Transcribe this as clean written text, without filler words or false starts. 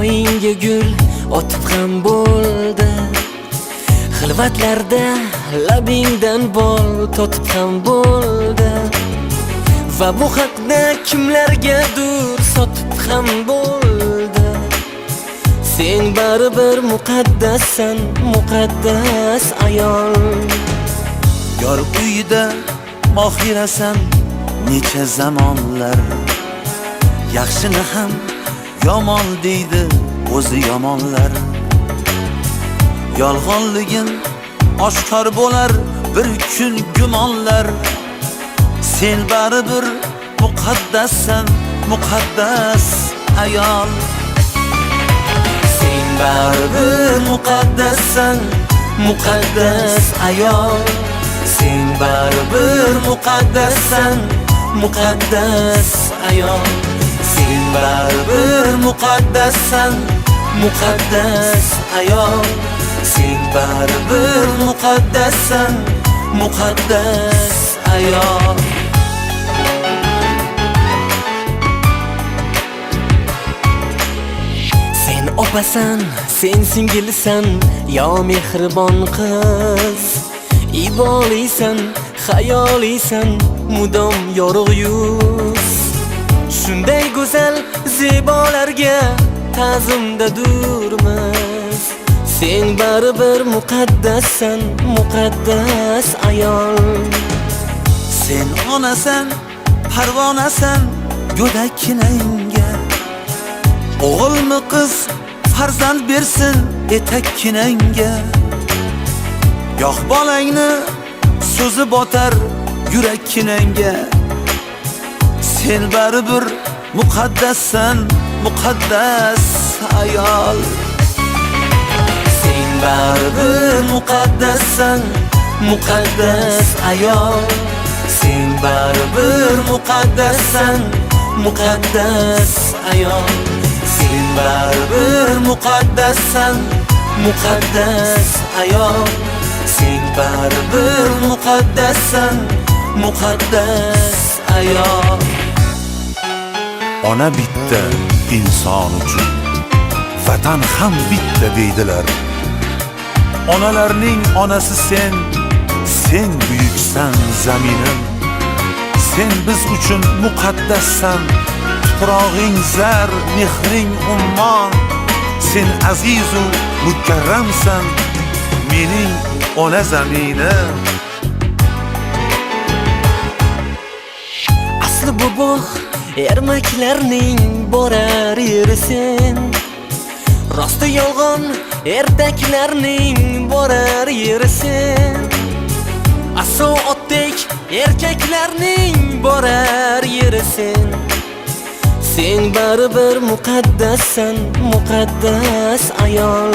poyingga gul otib ham bo'ldi. Xilvatlarda labingdan bol totib ham bo'ldi. Va bu haqda kimlargadir sotib ham bo'ldi. Sen baribir muqaddassan, muqaddas ayol. Yor uyda mohirasan necha zamonlar. Yaxshini ham yomon deydi o'zi yomonlar. Yolg'onligin oshkor bo'lar bir kun gumonlar. Sen baribir muqaddassan, muqaddas ayol. Sen baribir muqaddassan, muqaddas ayol. Sen baribir muqaddassan, muqaddas ayol. Sen baribir muqaddassan, muqaddas ayol. Sen baribir muqaddassan, muqaddas ayol. Sen opasan, sen singilsan, yo mehribon qiz. Ibolisan, xayolisan, mudom yorug' yuz. Shunday go'zal zebolarga ta'zimda durmiz. Sen baribir muqaddassan, muqaddas ayol. Sen onasan, parvonasan, go'dakkinangga. O'g'ilmi qiz farzand bersin etakkinangga. Yo'q bolangni so'zi botar yurakkinangga. Sen baribir muqaddassan, muqaddas ayol. Sen baribir muqaddassan, muqaddas ayol. Sen baribir muqaddassan, muqaddas ayol. Sen baribir muqaddassan, muqaddas ayol. Sen baribir muqaddassan, muqaddas ayol. Ona bitta inson uchun, vatan ham bitta deydilar. Onalarning onasi sen, sen buyuksan zaminim. Sen biz uchun muqaddassan, tuprog'ing zar, mehring ummon. Sen azizu mukarramsan, mening ona zaminim. Asli bu bog' ermaklarning borar yeri sen. Rosti yolg'on ertaklarning borar yeri sen. Aso otdek erkaklarning borar yeri sen. Sen baribir muqaddassan, muqaddas ayol.